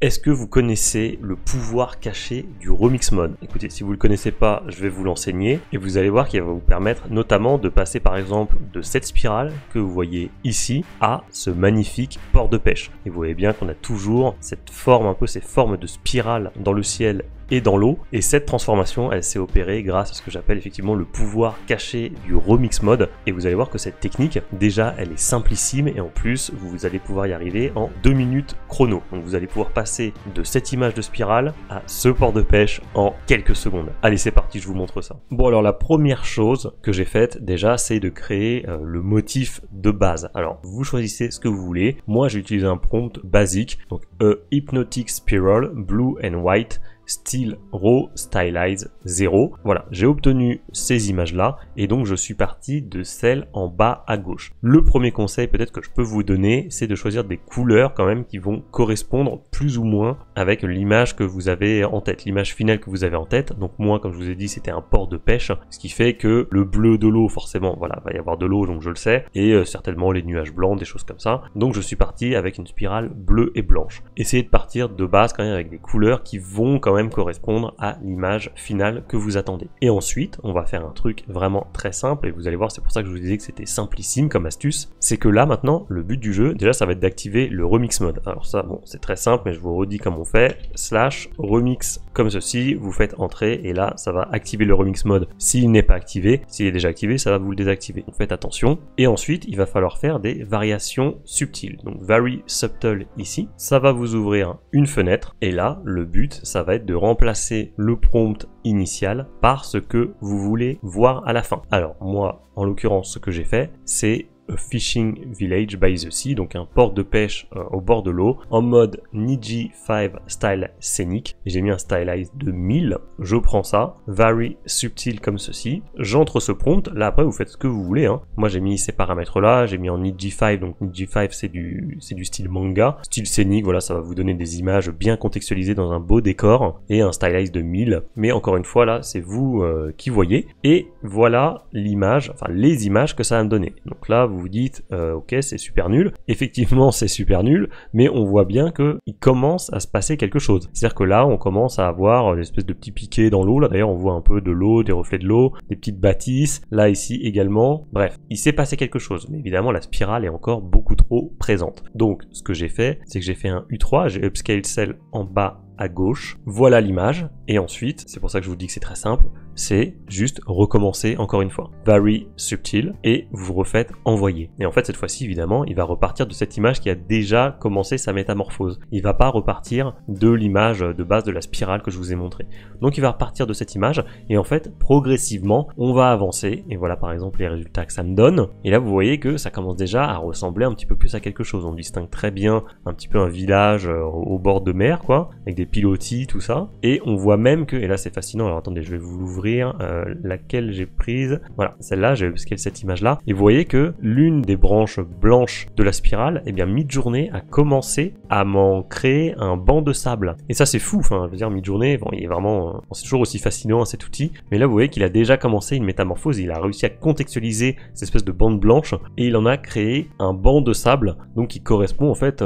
Est-ce que vous connaissez le pouvoir caché du Remix Mode? Écoutez, si vous ne le connaissez pas, je vais vous l'enseigner et vous allez voir qu'il va vous permettre notamment de passer par exemple de cette spirale que vous voyez ici à ce magnifique port de pêche. Et vous voyez bien qu'on a toujours cette forme, un peu ces formes de spirale dans le ciel et dans l'eau, et cette transformation elle s'est opérée grâce à ce que j'appelle effectivement le pouvoir caché du Remix Mode, et vous allez voir que cette technique déjà elle est simplissime et en plus vous allez pouvoir y arriver en 2 minutes chrono. Donc vous allez pouvoir passer de cette image de spirale à ce port de pêche en quelques secondes. Allez, c'est parti, je vous montre ça. Bon, alors la première chose que j'ai faite déjà, c'est de créer le motif de base. Alors vous choisissez ce que vous voulez. Moi j'ai utilisé un prompt basique, donc Hypnotic Spiral Blue and White Still Raw Stylize 0. Voilà, j'ai obtenu ces images-là et donc je suis parti de celle en bas à gauche. Le premier conseil peut-être que je peux vous donner, c'est de choisir des couleurs quand même qui vont correspondre plus ou moins avec l'image que vous avez en tête, l'image finale que vous avez en tête. Donc moi, comme je vous ai dit, c'était un port de pêche, ce qui fait que le bleu de l'eau, forcément, voilà, va y avoir de l'eau, donc je le sais, et certainement les nuages blancs, des choses comme ça. Donc je suis parti avec une spirale bleue et blanche. Essayez de partir de base quand même avec des couleurs qui vont quand même correspondre à l'image finale que vous attendez. Et ensuite, on va faire un truc vraiment très simple, et vous allez voir, c'est pour ça que je vous disais que c'était simplissime comme astuce, c'est que là maintenant, le but du jeu, déjà ça va être d'activer le Remix Mode. Alors ça, bon, c'est très simple, mais je vous redis comment on fait, /remix comme ceci, vous faites entrer, et là, ça va activer le Remix Mode s'il n'est pas activé. S'il est déjà activé, ça va vous le désactiver. Donc faites attention. Et ensuite, il va falloir faire des variations subtiles. Donc Vary Subtle ici, ça va vous ouvrir une fenêtre, et là, le but, ça va être de remplacer le prompt initial par ce que vous voulez voir à la fin. Alors moi, en l'occurrence, ce que j'ai fait, c'est Fishing Village by the Sea, donc un port de pêche au bord de l'eau, en mode Niji 5 style scénique. J'ai mis un stylize de 1000, je prends ça, Vary Subtil comme ceci, j'entre ce prompt, là après vous faites ce que vous voulez, hein. Moi j'ai mis ces paramètres là, j'ai mis en Niji 5, donc Niji 5 c'est du style manga, style scénique, voilà, ça va vous donner des images bien contextualisées dans un beau décor, et un stylize de 1000, mais encore une fois là, c'est vous qui voyez, et voilà l'image, enfin les images que ça va me donner. Donc là, vous dites ok, c'est super nul. Effectivement, c'est super nul, mais on voit bien que il commence à se passer quelque chose. C'est-à-dire que là, on commence à avoir une espèce de petit piqué dans l'eau. Là, d'ailleurs, on voit un peu de l'eau, des reflets de l'eau, des petites bâtisses. Là, ici également. Bref, il s'est passé quelque chose. Mais évidemment, la spirale est encore beaucoup trop présente. Donc, ce que j'ai fait, c'est que j'ai fait un U3, j'ai upscale celle en bas à gauche, voilà l'image, et ensuite, c'est pour ça que je vous dis que c'est très simple, c'est juste recommencer encore une fois. Vary Subtil, et vous refaites envoyer. Et en fait, cette fois-ci, évidemment, il va repartir de cette image qui a déjà commencé sa métamorphose. Il va pas repartir de l'image de base de la spirale que je vous ai montré. Donc il va repartir de cette image, et en fait, progressivement, on va avancer, et voilà par exemple les résultats que ça me donne. Et là, vous voyez que ça commence déjà à ressembler un petit peu plus à quelque chose. On distingue très bien un petit peu un village au bord de mer, quoi, avec des pilotis, tout ça, et on voit même que, et là c'est fascinant, alors attendez, je vais vous l'ouvrir, laquelle j'ai prise, voilà, celle-là, j'ai upscale cette image-là, et vous voyez que l'une des branches blanches de la spirale, eh bien, mid-journée a commencé à m'en créer un banc de sable, et ça c'est fou, enfin, je veux dire, mid-journée, bon, il est vraiment, bon, c'est toujours aussi fascinant, hein, cet outil, mais là vous voyez qu'il a déjà commencé une métamorphose, il a réussi à contextualiser cette espèce de bande blanche, et il en a créé un banc de sable, donc qui correspond en fait,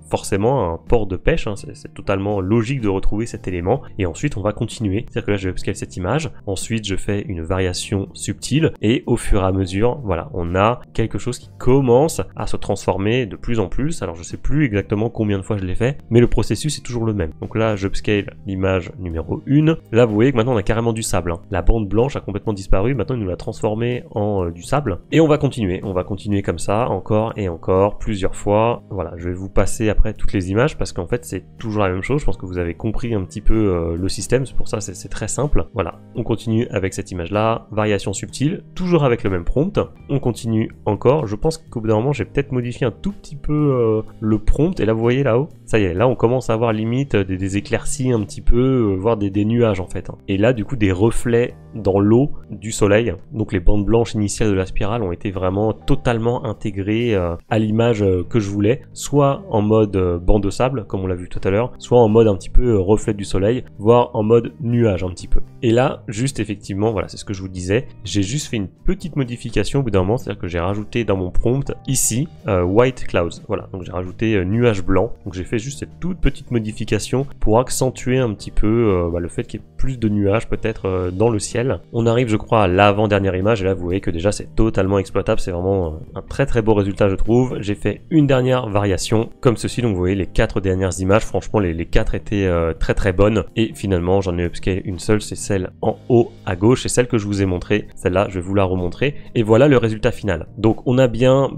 forcément à un port de pêche, hein, c'est totalement logique de retrouver cet élément, et ensuite on va continuer, c'est-à-dire que là je vais upscale cette image, ensuite je fais une variation subtile, et au fur et à mesure, voilà, on a quelque chose qui commence à se transformer de plus en plus. Alors je sais plus exactement combien de fois je l'ai fait, mais le processus est toujours le même. Donc là j'upscale l'image numéro 1, là vous voyez que maintenant on a carrément du sable, hein. La bande blanche a complètement disparu, maintenant il nous l'a transformé en du sable, et on va continuer comme ça, encore et encore, plusieurs fois. Voilà, je vais vous passer après toutes les images, parce qu'en fait c'est toujours la même chose, je pense que vous avez compris un petit peu le système, c'est pour ça c'est très simple. Voilà, on continue avec cette image là, variation subtile, toujours avec le même prompt, on continue encore. Je pense qu'au bout d'un moment j'ai peut-être modifié un tout petit peu le prompt, et là vous voyez là-haut, ça y est, là on commence à avoir limite des éclaircies un petit peu, voire des nuages en fait, hein. Et là du coup des reflets dans l'eau du soleil, donc les bandes blanches initiales de la spirale ont été vraiment totalement intégrées à l'image que je voulais, soit en mode banc de sable comme on l'a vu tout à l'heure, soit en mode un petit peu reflet du soleil, voire en mode nuage un petit peu. Et là juste effectivement, voilà, c'est ce que je vous disais, j'ai juste fait une petite modification au bout d'un moment, c'est-à-dire que j'ai rajouté dans mon prompt ici white clouds, voilà, donc j'ai rajouté nuage blanc, donc j'ai fait juste cette toute petite modification pour accentuer un petit peu le fait qu'il y ait plus de nuages peut-être dans le ciel. On arrive je crois à l'avant-dernière image et là vous voyez que déjà c'est totalement exploitable, c'est vraiment un très beau résultat je trouve. J'ai fait une dernière variation comme ceci, donc vous voyez les 4 dernières images, franchement les 4 étaient très bonnes et finalement j'en ai upscale une seule, c'est celle en haut à gauche, c'est celle que je vous ai montrée, celle-là je vais vous la remontrer et voilà le résultat final. Donc on a bien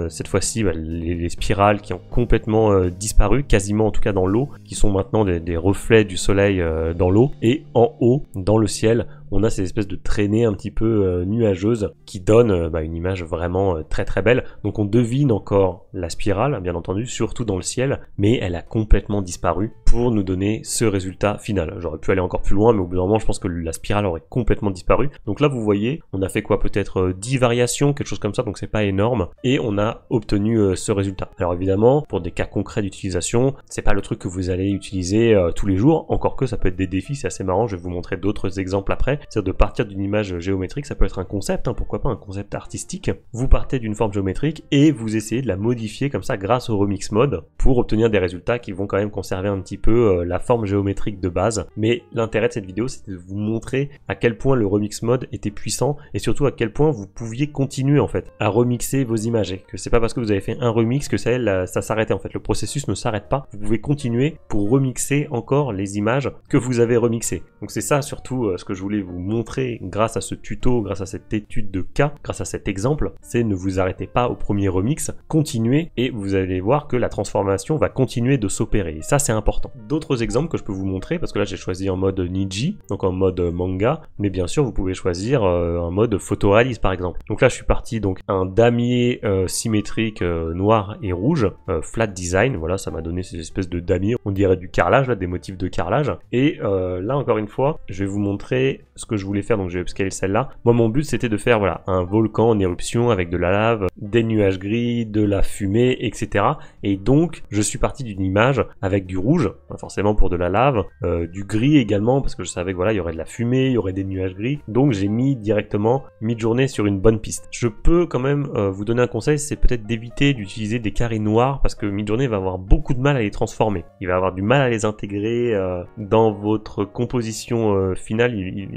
cette fois-ci les spirales qui ont complètement disparu, quasiment en tout cas dans l'eau, qui sont maintenant des reflets du soleil dans l'eau, et en haut dans le ciel on a ces espèces de traînées un petit peu nuageuses qui donnent une image vraiment très belle. Donc on devine encore la spirale, bien entendu, surtout dans le ciel, mais elle a complètement disparu pour nous donner ce résultat final. J'aurais pu aller encore plus loin, mais au bout d'un moment, je pense que la spirale aurait complètement disparu. Donc là, vous voyez, on a fait quoi, peut-être 10 variations, quelque chose comme ça, donc c'est pas énorme, et on a obtenu ce résultat. Alors évidemment, pour des cas concrets d'utilisation, c'est pas le truc que vous allez utiliser tous les jours, encore que ça peut être des défis, c'est assez marrant, je vais vous montrer d'autres exemples après. C'est-à-dire de partir d'une image géométrique, ça peut être un concept, pourquoi pas un concept artistique. Vous partez d'une forme géométrique et vous essayez de la modifier comme ça grâce au remix mode pour obtenir des résultats qui vont quand même conserver un petit peu la forme géométrique de base. Mais l'intérêt de cette vidéo, c'est de vous montrer à quel point le remix mode était puissant et surtout à quel point vous pouviez continuer en fait à remixer vos images. Et que c'est pas parce que vous avez fait un remix que ça s'arrêtait en fait. Le processus ne s'arrête pas. Vous pouvez continuer pour remixer encore les images que vous avez remixées. Donc c'est ça surtout ce que je voulais vous montrer grâce à ce tuto, grâce à cette étude de cas, grâce à cet exemple, c'est ne vous arrêtez pas au premier remix, continuez et vous allez voir que la transformation va continuer de s'opérer. Et ça c'est important. D'autres exemples que je peux vous montrer, parce que là j'ai choisi en mode Niji, donc en mode manga, mais bien sûr vous pouvez choisir un mode photoréaliste par exemple. Donc là je suis parti donc un damier symétrique noir et rouge, flat design, voilà ça m'a donné ces espèces de damiers, on dirait du carrelage, là, des motifs de carrelage. Et là encore une fois, je vais vous montrer ce que je voulais faire, donc j'ai upscalé celle-là. Moi mon but c'était de faire voilà un volcan en éruption avec de la lave, des nuages gris, de la fumée, etc. Et donc je suis parti d'une image avec du rouge, forcément pour de la lave, du gris également parce que je savais que voilà il y aurait de la fumée, il y aurait des nuages gris. Donc j'ai mis directement Midjourney sur une bonne piste. Je peux quand même vous donner un conseil, c'est peut-être d'éviter d'utiliser des carrés noirs parce que Midjourney va avoir beaucoup de mal à les transformer. Il va avoir du mal à les intégrer dans votre composition finale.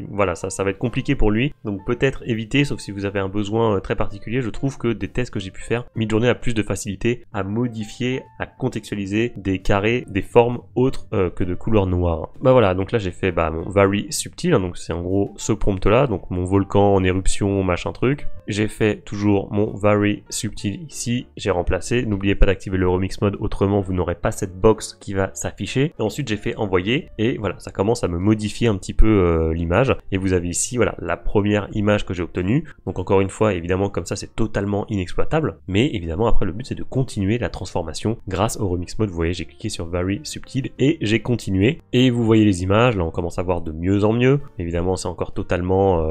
Voilà, ça va être compliqué pour lui, donc peut-être éviter, sauf si vous avez un besoin très particulier. Je trouve que des tests que j'ai pu faire, Midjourney a plus de facilité à modifier, à contextualiser des carrés, des formes autres que de couleurs noires. Bah voilà, donc là j'ai fait mon Vary Subtil, donc c'est en gros ce prompt là, donc mon volcan en éruption, machin truc. J'ai fait toujours mon Vary Subtil ici, j'ai remplacé, n'oubliez pas d'activer le remix mode, autrement vous n'aurez pas cette box qui va s'afficher. Et ensuite j'ai fait envoyer, et voilà, ça commence à me modifier un petit peu l'image, et vous avez ici voilà la première image que j'ai obtenue. Donc encore une fois évidemment comme ça c'est totalement inexploitable, mais évidemment après le but c'est de continuer la transformation grâce au remix mode. Vous voyez j'ai cliqué sur Vary Subtil et j'ai continué, et vous voyez les images, là on commence à voir de mieux en mieux. Évidemment c'est encore totalement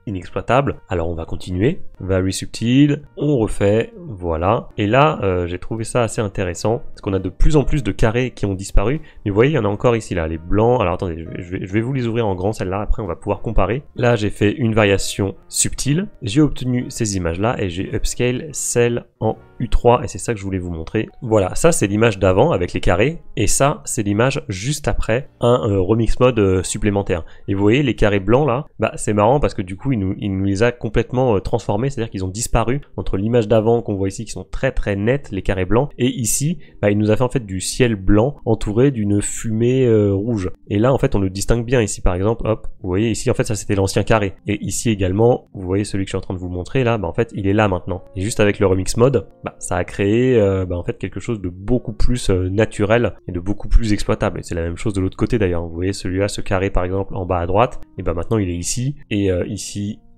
inexploitable, alors on va continuer, Vary Subtil, on refait, voilà, et là j'ai trouvé ça assez intéressant parce qu'on a de plus en plus de carrés qui ont disparu, mais vous voyez il y en a encore ici là, les blancs. Alors attendez, je vais vous les ouvrir en grand celle-là, après on va pouvoir comparer. Là j'ai fait une variation subtile, j'ai obtenu ces images là et j'ai upscale celle en U3 et c'est ça que je voulais vous montrer. Voilà, ça c'est l'image d'avant avec les carrés et ça c'est l'image juste après un remix mode supplémentaire. Et vous voyez les carrés blancs là, c'est marrant parce que du coup il nous les a complètement transformés, c'est-à-dire qu'ils ont disparu entre l'image d'avant qu'on voit ici qui sont très nets, les carrés blancs, et ici il nous a fait en fait du ciel blanc entouré d'une fumée rouge. Et là en fait on le distingue bien ici par exemple, hop, vous voyez ici en fait ça c'était l'ancien carré, et ici également vous voyez celui que je suis en train de vous montrer là, en fait il est là maintenant. Et juste avec le remix mode, ça a créé en fait quelque chose de beaucoup plus naturel et de beaucoup plus exploitable. Et c'est la même chose de l'autre côté d'ailleurs. Vous voyez celui-là, ce carré par exemple en bas à droite, et maintenant il est ici, et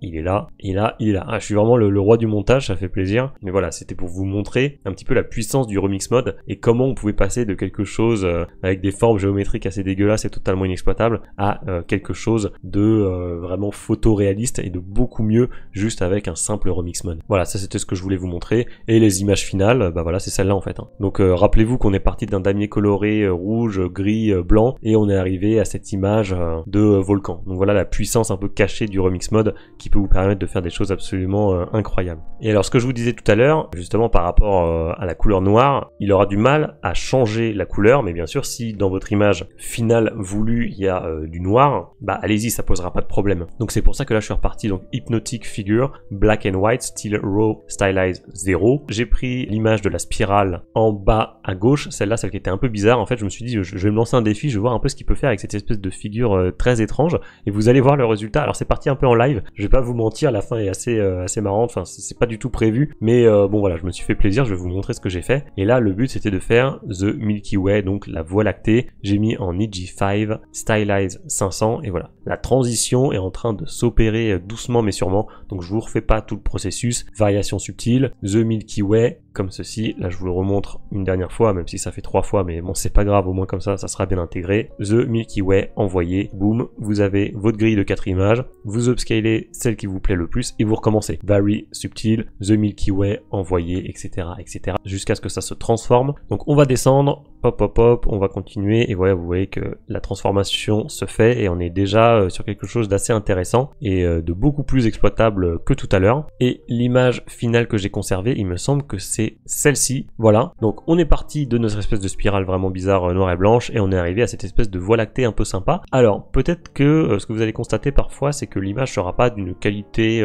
il est là, et là, il est là. Ah, je suis vraiment le roi du montage, ça fait plaisir. Mais voilà, c'était pour vous montrer un petit peu la puissance du remix mode et comment on pouvait passer de quelque chose avec des formes géométriques assez dégueulasses et totalement inexploitables à quelque chose de vraiment photoréaliste et de beaucoup mieux juste avec un simple remix mode. Voilà, ça c'était ce que je voulais vous montrer. Et les images finales, bah voilà, c'est celle-là en fait. Donc rappelez-vous qu'on est parti d'un damier coloré rouge, gris, blanc et on est arrivé à cette image de volcan. Donc voilà la puissance un peu cachée du remix mode qui peut vous permettre de faire des choses absolument incroyables. Et alors ce que je vous disais tout à l'heure, justement par rapport à la couleur noire, il aura du mal à changer la couleur, mais bien sûr si dans votre image finale voulue il y a du noir, bah allez-y, ça posera pas de problème. Donc c'est pour ça que là je suis reparti, donc Hypnotic Figure, Black and White, Still Raw, Stylize 0. J'ai pris l'image de la spirale en bas à gauche, celle-là, celle qui était un peu bizarre. En fait je me suis dit je vais me lancer un défi, je vais voir un peu ce qu'il peut faire avec cette espèce de figure très étrange, et vous allez voir le résultat. Alors c'est parti un peu en live, je vais pas vous mentir, la fin est assez marrante, enfin c'est pas du tout prévu, mais bon voilà, je me suis fait plaisir, je vais vous montrer ce que j'ai fait. Et là le but c'était de faire The Milky Way, donc la Voie lactée. J'ai mis en EG5, Stylize 500, et voilà, la transition est en train de s'opérer doucement mais sûrement, donc je vous refais pas tout le processus. Variation subtile, The Milky Way, comme ceci, là je vous le remontre une dernière fois, même si ça fait 3 fois, mais bon c'est pas grave, au moins comme ça sera bien intégré. The Milky Way, envoyé, boum, vous avez votre grille de 4 images, vous upscalez celle qui vous plaît le plus et vous recommencez. Very subtil, The Milky Way, envoyé, etc. etc. jusqu'à ce que ça se transforme. Donc on va descendre, hop hop hop, on va continuer, et voilà, vous voyez que la transformation se fait et on est déjà sur quelque chose d'assez intéressant et de beaucoup plus exploitable que tout à l'heure. Et l'image finale que j'ai conservée, il me semble que c'est celle-ci. Voilà, donc on est parti de notre espèce de spirale vraiment bizarre noire et blanche et on est arrivé à cette espèce de voie lactée un peu sympa. Alors peut-être que ce que vous allez constater parfois, c'est que l'image sera pas d'une qualité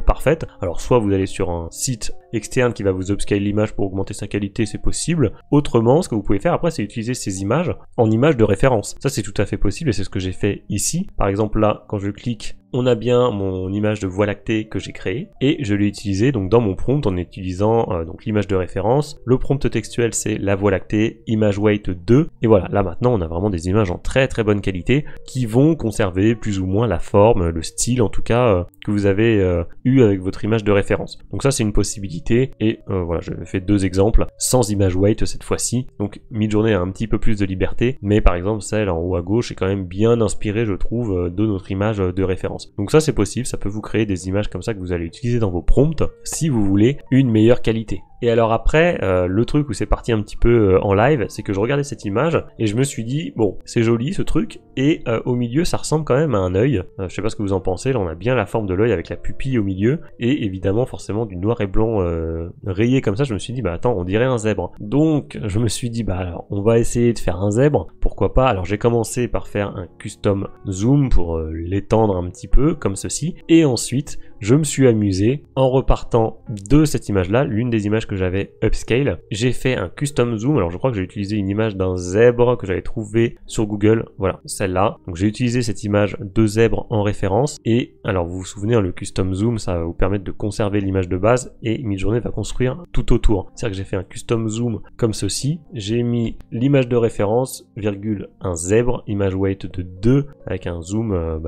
parfaite. Alors soit vous allez sur un site externe qui va vous upscale l'image pour augmenter sa qualité, c'est possible. Autrement, ce que vous pouvez faire après, c'est utiliser ces images en images de référence. Ça c'est tout à fait possible et c'est ce que j'ai fait ici. Par exemple là, quand je clique, on a bien mon image de Voie lactée que j'ai créée et je l'ai utilisé donc dans mon prompt en utilisant donc l'image de référence. Le prompt textuel c'est la Voie lactée, image weight 2, et voilà, là maintenant on a vraiment des images en très très bonne qualité qui vont conserver plus ou moins la forme, le style en tout cas que vous avez eu avec votre image de référence. Donc ça c'est une possibilité et voilà, je fais 2 exemples sans image weight cette fois-ci. Donc Midjourney a un petit peu plus de liberté, mais par exemple celle en haut à gauche est quand même bien inspirée je trouve de notre image de référence. Donc ça c'est possible, ça peut vous créer des images comme ça que vous allez utiliser dans vos prompts si vous voulez une meilleure qualité. Et alors après, le truc où c'est parti un petit peu en live, c'est que je regardais cette image et je me suis dit, bon, c'est joli ce truc, et au milieu ça ressemble quand même à un œil. Je sais pas ce que vous en pensez, là on a bien la forme de l'œil avec la pupille au milieu, et évidemment forcément du noir et blanc rayé comme ça, je me suis dit, bah attends, on dirait un zèbre. Donc je me suis dit, bah alors on va essayer de faire un zèbre, pourquoi pas. Alors j'ai commencé par faire un custom zoom pour l'étendre un petit peu, comme ceci, et ensuite je me suis amusé en repartant de cette image là, l'une des images que j'avais upscale, j'ai fait un custom zoom. Alors je crois que j'ai utilisé une image d'un zèbre que j'avais trouvé sur Google, voilà, celle-là. Donc j'ai utilisé cette image de zèbre en référence, et alors vous vous souvenez, le custom zoom ça va vous permettre de conserver l'image de base et Midjourney va construire tout autour. C'est-à-dire que j'ai fait un custom zoom comme ceci, j'ai mis l'image de référence, virgule, un zèbre, image weight de 2 avec un zoom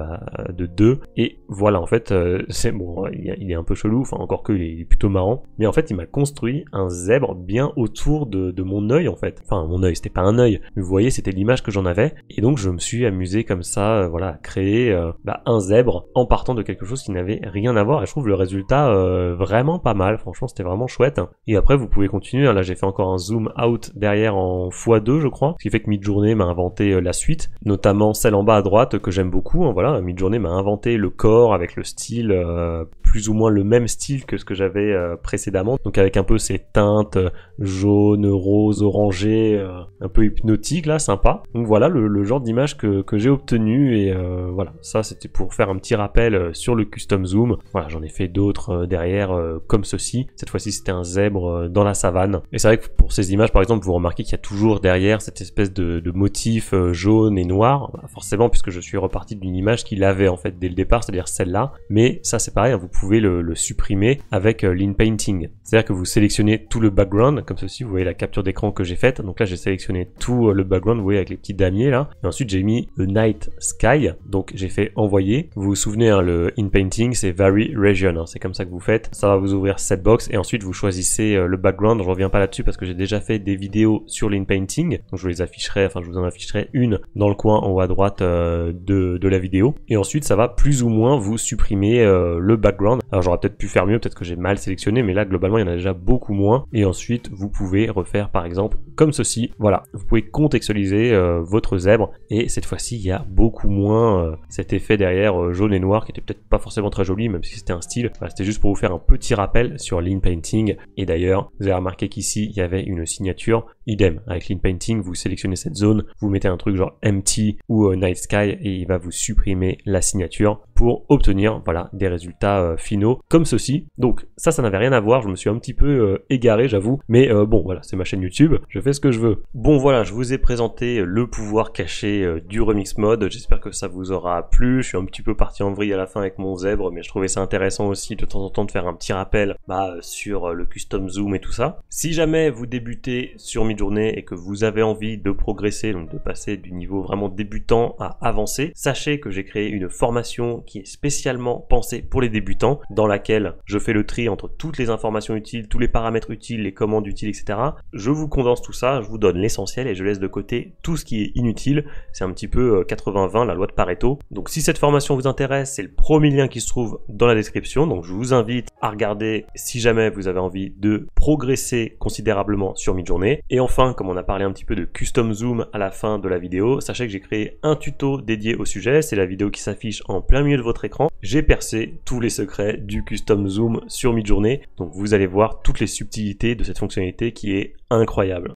de 2, et voilà, en fait c'est bon, il est un peu chelou, enfin encore que il est plutôt marrant, mais en fait il m'a construit un zèbre bien autour de mon œil en fait. Enfin mon œil, c'était pas un œil, mais vous voyez c'était l'image que j'en avais, et donc je me suis amusé comme ça, voilà, à créer un zèbre en partant de quelque chose qui n'avait rien à voir, et je trouve le résultat vraiment pas mal, franchement c'était vraiment chouette. Et après vous pouvez continuer, là j'ai fait encore un zoom out derrière en x2 je crois, ce qui fait que Midjourney m'a inventé la suite, notamment celle en bas à droite que j'aime beaucoup, hein, voilà, Midjourney m'a inventé le corps avec le style plus ou moins le même style que ce que j'avais précédemment, donc avec un peu ces teintes jaune, rose, orangé, un peu hypnotique là, sympa. Donc voilà le genre d'image que j'ai obtenu, et voilà, ça c'était pour faire un petit rappel sur le custom zoom. Voilà, j'en ai fait d'autres derrière comme ceci. Cette fois-ci c'était un zèbre dans la savane, et c'est vrai que pour ces images par exemple vous remarquez qu'il y a toujours derrière cette espèce de motif jaune et noir, forcément puisque je suis reparti d'une image qu'il avait en fait dès le départ, c'est-à-dire celle-là, mais ça c'est pas pareil, vous pouvez le supprimer avec l'InPainting. C'est-à-dire que vous sélectionnez tout le background, comme ceci, vous voyez la capture d'écran que j'ai faite. Donc là, j'ai sélectionné tout le background, vous voyez, avec les petits damiers là. Et ensuite, j'ai mis le Night Sky. Donc j'ai fait envoyer. Vous vous souvenez, hein, le InPainting, c'est Vary Region. Hein, c'est comme ça que vous faites. Ça va vous ouvrir cette box. Et ensuite, vous choisissez le background. Je reviens pas là-dessus parce que j'ai déjà fait des vidéos sur l'InPainting. Donc je vous les afficherai, enfin je vous en afficherai une dans le coin en haut à droite de la vidéo. Et ensuite, ça va plus ou moins vous supprimer le background. Alors j'aurais peut-être pu faire mieux, peut-être que j'ai mal sélectionné, mais là globalement il y en a déjà beaucoup moins. Et ensuite vous pouvez refaire par exemple comme ceci. Voilà, vous pouvez contextualiser votre zèbre et cette fois-ci il y a beaucoup moins cet effet derrière jaune et noir qui était peut-être pas forcément très joli, même si c'était un style. Voilà, c'était juste pour vous faire un petit rappel sur l'InPainting. Et d'ailleurs vous avez remarqué qu'ici il y avait une signature. Idem, avec l'InPainting, vous sélectionnez cette zone, vous mettez un truc genre empty ou night sky et il va vous supprimer la signature pour obtenir voilà des résultats finaux comme ceci. Donc ça n'avait rien à voir, je me suis un petit peu égaré j'avoue, mais bon voilà, c'est ma chaîne YouTube, je fais ce que je veux. Bon voilà, je vous ai présenté le pouvoir caché du Remix Mode, j'espère que ça vous aura plu. Je suis un petit peu parti en vrille à la fin avec mon zèbre, mais je trouvais ça intéressant aussi de temps en temps de faire un petit rappel sur le custom zoom et tout ça. Si jamais vous débutez sur Midjourney et que vous avez envie de progresser, donc de passer du niveau vraiment débutant à avancé, sachez que j'ai créé une formation qui est spécialement pensée pour les débutants, dans laquelle je fais le tri entre toutes les informations utiles, tous les paramètres utiles, les commandes utiles, etc. Je vous condense tout ça, je vous donne l'essentiel et je laisse de côté tout ce qui est inutile. C'est un petit peu 80-20, la loi de Pareto. Donc si cette formation vous intéresse, c'est le premier lien qui se trouve dans la description, donc je vous invite à regarder si jamais vous avez envie de progresser considérablement sur Midjourney. Et enfin, comme on a parlé un petit peu de custom zoom à la fin de la vidéo, sachez que j'ai créé un tuto dédié au sujet, c'est la vidéo qui s'affiche en plein milieu de votre écran. J'ai percé tous les secrets du custom zoom sur Midjourney, donc vous allez voir toutes les subtilités de cette fonctionnalité qui est incroyable.